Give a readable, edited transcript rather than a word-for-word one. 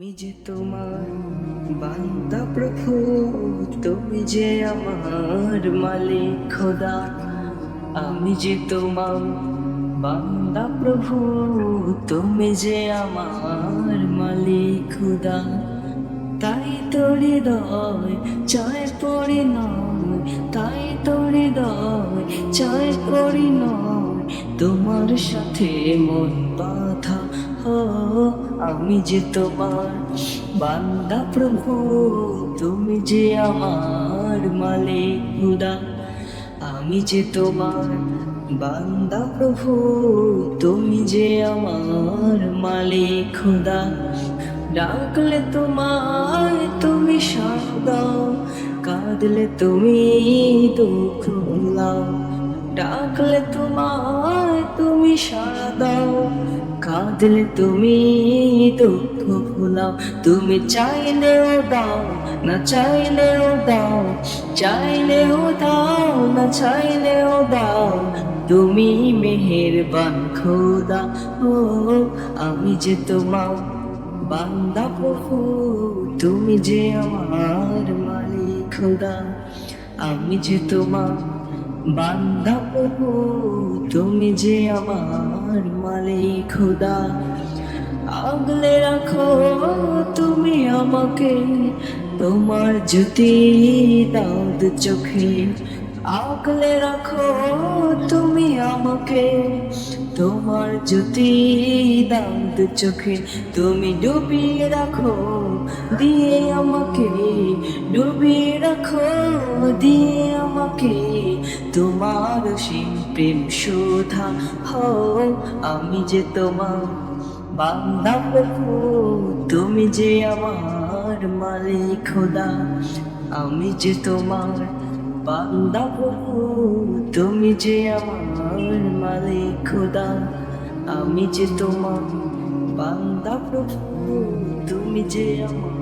আমি যে তোমার বান্দা প্রভু, তুমি যে আমার মালিক খোদা। আমি যে তোমার বান্দা প্রভু, তুমি যে আমার মালিক খোদা। তাই তো হৃদয় চায় পরিণয়, তাই তো হৃদয় চায় পরিণয়, তোমার সাথে মন বাঁধা। হো, আমি যে তোমার বান্দা প্রভু, তুমি যে আমার মালিক খোদা। আমি যে তোমার বান্দা প্রভু, তুমি যে আমার মালিক খোদা। ডাকলে তোমায় তুমি সাড়া দাও, কাঁদলে তুমি দুঃখ ভুলাও। ডাকলে তোমায় তুমি সাড়া দাও, কাঁদলে তুমি দুঃখ ভুলাও। তুমি চাইলেও দাও, না চাইলেও দাও, চাইলেও দাও, না চাইলেও দাও। তুমি মেহেরবান খোদা। ও, আমি যে তোমার বান্দা প্রভু, তুমি যে আমার মালিক খোদা। আমি যে তোমার বান্দা প্রভু, তুমি যে আমার মালিক খোদা। আগলে রাখো তুমি আমাকে, তোমার জ্যোতি দাও দু চোখে। আগলে রাখো তুমি আমাকে, তোমার জ্যোতি দাও দু চোখে। তুমি ডুবিয়ে রাখো দিয়ে আমাকে, ডুবিয়ে রাখো দিয়ে আমাকে, তোমার অসীম প্রেম শোধা। হও, আমি যে তোমার বান্দা প্রভু, তুমি যে আমার মালিক খোদা। আমি যে তোমার বান্দা প্রভু, তুমি যে আমার মালিক খোদা। আমি যে তোমার বান্দা প্রভু, তুমি যে আমার